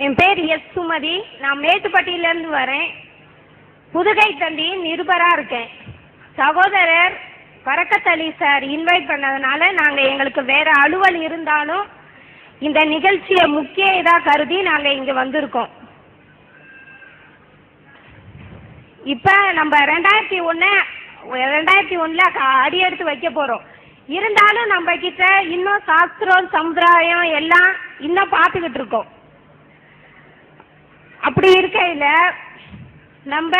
என் பேர் எஸ் சுமதி. நான் மேட்டுப்பட்டியிலேருந்து வரேன். புதுகை தந்தியின் நிருபராக இருக்கேன். சகோதரர் பரக்கத் அலி சார் இன்வைட் பண்ணதுனால நாங்கள் எங்களுக்கு வேறு அலுவல் இருந்தாலும் இந்த நிகழ்ச்சியை முக்கிய இதாக கருதி நாங்கள் இங்கே வந்திருக்கோம். இப்போ நம்ம 2001 அடி எடுத்து வைக்க போகிறோம். இருந்தாலும் நம்ம கிட்ட இன்னும் சாஸ்திரம் சமுதாயம் எல்லாம் இன்னும் பார்த்துக்கிட்டு இருக்கோம். அப்படி இருக்கையில் நம்ம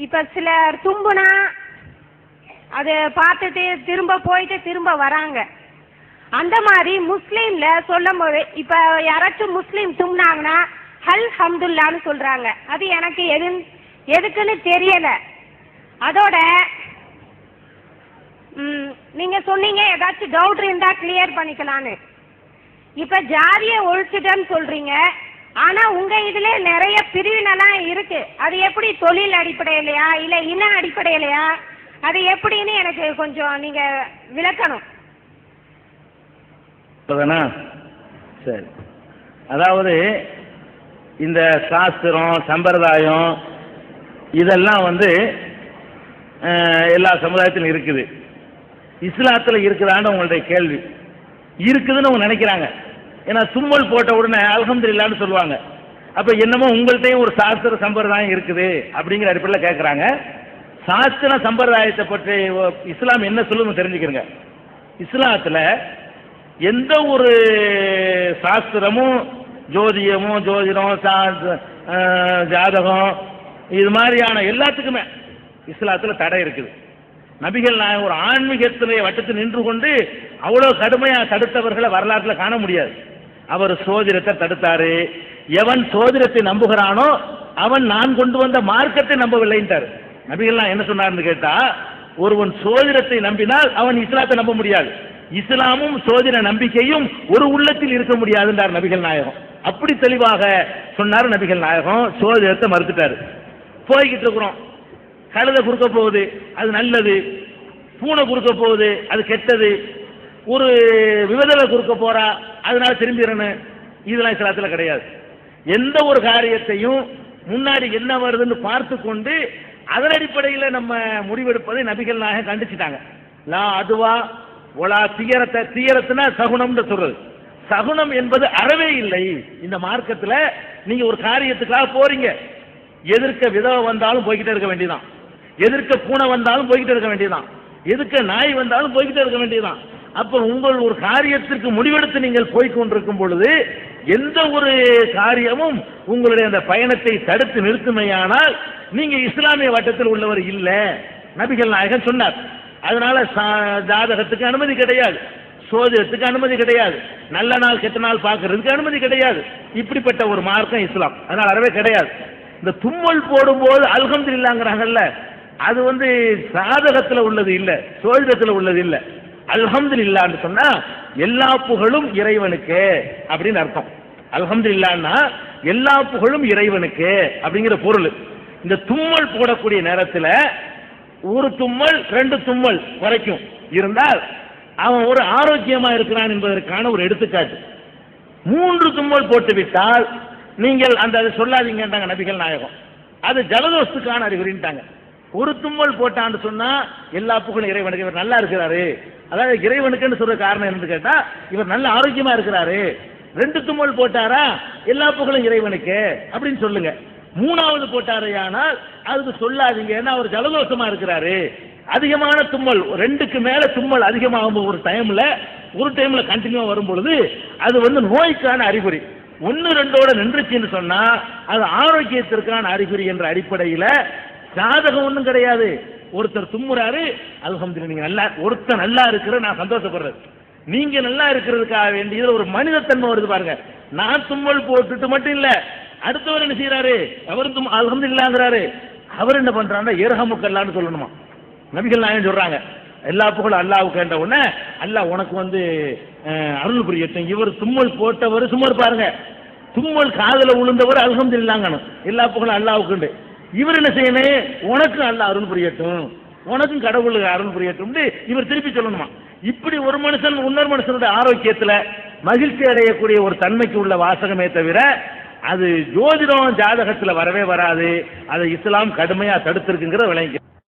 இப்போ சிலர் தும்புனா அதை பார்த்துட்டு திரும்ப போயிட்டு திரும்ப வராங்க. அந்த மாதிரி முஸ்லீமில் சொல்லும் போது இப்போ யாராச்சும் முஸ்லீம் தும்னாங்கன்னா அல்ஹம்துலில்லாஹ்னு சொல்கிறாங்க. அது எனக்கு எதுக்குன்னு தெரியலை. அதோட நீங்கள் சொன்னீங்க ஏதாச்சும் டவுட் இருந்தால் கிளியர் பண்ணிக்கலான்னு. இப்போ ஜாதியை ஒழிச்சிட்டேன்னு சொல்கிறீங்க. ஆனால் உங்கள் இதில் நிறைய பிரிவினெல்லாம் இருக்குது. அது எப்படி தொழில் அடிப்படையிலையா இல்லை இன அடிப்படையிலையா, அது எப்படின்னு எனக்கு கொஞ்சம் நீங்கள் விளக்கணும். சரி, அதாவது இந்த சாஸ்திரம் சம்பிரதாயம் இதெல்லாம் எல்லா சமுதாயத்திலும் இருக்குது. இஸ்லாத்தில் இருக்குதான்னு உங்களுடைய கேள்வி. இருக்குதுன்னு அவங்க நினைக்கிறாங்க. ஏன்னா தும்மல் போட்ட உடனே அல்ஹம்துலில்லாஹ்னு சொல்லுவாங்க. அப்போ என்னமோ உங்கள்கிட்டையும் ஒரு சாஸ்திர சம்பிரதாயம் இருக்குது அப்படிங்கிற அடிப்படையில் கேட்குறாங்க. சாஸ்திர சம்பிரதாயத்தை பற்றி இஸ்லாம் என்ன சொல்லுன்னு தெரிஞ்சுக்கிறங்க. இஸ்லாத்தில் எந்த ஒரு சாஸ்திரமும் ஜோதிடமும் ஜாதகம் இது மாதிரியான எல்லாத்துக்குமே இஸ்லாத்தில் தடை இருக்குது. நபிகள் நாயகம் ஒரு ஆன்மீகத்திலே வட்டத்தில் நின்று கொண்டு அவ்வளோ கடுமையாக தடுத்தவர்களை வரலாற்றில் காண முடியாது. அவர் சோதிடத்தை தடுத்தாரு. எவன் சோதிடத்தை நம்புகிறானோ அவன் நான் கொண்டு வந்த மார்க்கத்தை நம்பவில்லைன்றார். நபிகள் என்ன சொன்னார்னு கேட்டா, ஒருவன் சோதிடத்தை நம்பினால் அவன் இஸ்லாத்தை நம்ப முடியாது. இஸ்லாமும் சோதிட நம்பிக்கையும் ஒரு உள்ளத்தில் இருக்க முடியாதுன்றார் நபிகள் நாயகம். அப்படி தெளிவாக சொன்னார் நபிகள் நாயகம். சோதிடத்தை மறுத்துட்டாரு. போய்கிட்டு இருக்கிறோம். கழுதை குறுக்க போகுது, அது நல்லது. பூனை குறுக்க போகுது, அது கெட்டது. ஒரு விவதலை குறுக்க போறா, அதனால திரும்பிடணும். இதெல்லாம் இஸ்லாத்தில் கிடையாது. எந்த ஒரு காரியத்தையும் முன்னாடி என்ன வருதுன்னு பார்த்து கொண்டு அதன் அடிப்படையில் நம்ம முடிவெடுப்பதை நபிகள் நாயகம் கண்டிச்சுட்டாங்க. லா அதுவா ஒலா தீயரத்துனா சகுனம்னு சொல்றது. சகுனம் என்பது அறவே இல்லை இந்த மார்க்கத்தில். நீங்க ஒரு காரியத்துக்காக போறீங்க, எதிர்க்க விதவை வந்தாலும் போய்கிட்டே இருக்க வேண்டியதான், எதிர்க்க பூனை வந்தாலும் போய்கிட்டே இருக்க வேண்டியதான், எதிர்க்க நாய் வந்தாலும் போய்கிட்டே இருக்க வேண்டியதான். அப்போ உங்கள் ஒரு காரியத்திற்கு முடிவெடுத்து நீங்கள் போய்கொண்டிருக்கும் பொழுது எந்த ஒரு காரியமும் உங்களுடைய அந்த பயணத்தை தடுத்து நிறுத்துமையானால் நீங்க இஸ்லாமிய வட்டத்தில் உள்ளவர் இல்லை நபிகள் நாயகன் சொன்னார். அதனால ஜாதகத்துக்கு அனுமதி கிடையாது, சோதிடத்துக்கு அனுமதி கிடையாது, நல்ல நாள் கெட்ட நாள் பார்க்கறதுக்கு அனுமதி கிடையாது. இப்படிப்பட்ட ஒரு மார்க்கம் இஸ்லாம். அதனால அறவே கிடையாது. இந்த தும்மல் போடும்போது அல்ஹம்துலில்லாஹ்ங்கறாங்கல்ல, அது சாதகத்தில் உள்ளது இல்லை, சோதிடத்தில் உள்ளது இல்லை. அல்ஹம்துலில்லாஹ்னு சொன்னா எல்லா புகழும் இறைவனுக்கு அப்படின்னு அர்த்தம். அல்ஹம்துலில்லாஹ்னா எல்லா புகழும் இறைவனுக்கு அப்படிங்கிற பொருள். இந்த தும்மல் போடக்கூடிய நேரத்தில் ஒரு தும்மல் 2 தும்மல் வரைக்கும் இருந்தால் அவன் ஒரு ஆரோக்கியமா இருக்கிறான் என்பதற்கான ஒரு எடுத்துக்காட்டு. 3 தும்மல் போட்டு விட்டால் நீங்கள் அதை சொல்லாதீங்கன்றாங்க நபிகள் நாயகம். அது ஜலதோஷத்துக்கான அறிகுறின்ட்டாங்க. ஒரு தும்மல் போட்டான்னு சொன்னா எல்லா புகழும் இறைவனுக்கு, இவர் நல்லா இருக்கிறாரு. அதாவது இறைவனுக்குன்னு சொல்ற காரணம் என்னன்னு கேட்டா இவர் நல்ல ஆரோக்கியமா இருக்கிறாரு. 2 தும்மல் போட்டாரா எல்லா புகழும் இறைவனுக்கு அப்படின்னு சொல்லுங்க. 3வது போட்டாரையானால் அதுக்கு சொல்லாதீங்க, ஏன்னா அவர் ஜலதோஷமா இருக்கிறாரு. அதிகமான தும்மல் 2க்கு மேல தும்மல் அதிகமாகும் ஒரு டைம்ல கண்டினியூவா வரும் பொழுது அது நோய்க்கான அறிகுறி. 1-2ஓட நின்றுச்சுன்னு சொன்னா அது ஆரோக்கியத்திற்கான அறிகுறி என்ற அடிப்படையில் ஜாதகம் ஒன்றும் கிடையாது. ஒருத்தர் தும்முறாரு, அல்ஹம்துலில்லாஹ், நீங்க நல்லா, ஒருத்தர் நல்லா இருக்கிற நான் சந்தோஷப்படுறது, நீங்க நல்லா இருக்கிறதுக்காக வேண்டியது ஒரு மனிதத்தன்மை வருது பாருங்க. நான் தும்மல் போட்டுட்டு மட்டும் இல்ல, அடுத்தவர் என்ன செய்யறாரு, அவரும் அல்ஹம்துலில்லாஹ்ங்கறாரு. அவர் என்ன பண்றாருன்னா இர்ஹமுக்கல்லான்னு சொல்லணுமா. நபிகள் நாயகம் சொல்றாங்க எல்லா புகழும் அல்லாஹ்வுக்கு என்ற உடனே அல்லாஹ் உனக்கு அருள் புரியட்டும். இவர் தும்மல் போட்டவர் சும்மா பாருங்க, தும்மல் காதல விழுந்தவர் அல்ஹம்துலில்லாஹ்ங்கணும், எல்லா புகழும் அல்லாஹ்வுக்கு. இவர் என்ன செய்யணும், உனக்கு அல்லாஹ் அருள் புரியட்டும், உனக்கும் கடவுளுக்கு அருள் புரியட்டும் இவர் திருப்பி சொல்லணுமா. இப்படி ஒரு மனுஷன் இன்னொரு மனுஷனுடைய ஆரோக்கியத்தில் மகிழ்ச்சி அடையக்கூடிய ஒரு தன்மைக்கு உள்ள வாசகமே தவிர அது ஜோதிடம் ஜாதகத்தில் வரவே வராது. அதை இஸ்லாம் கடுமையா தடுத்திருக்குங்கிற விளங்கி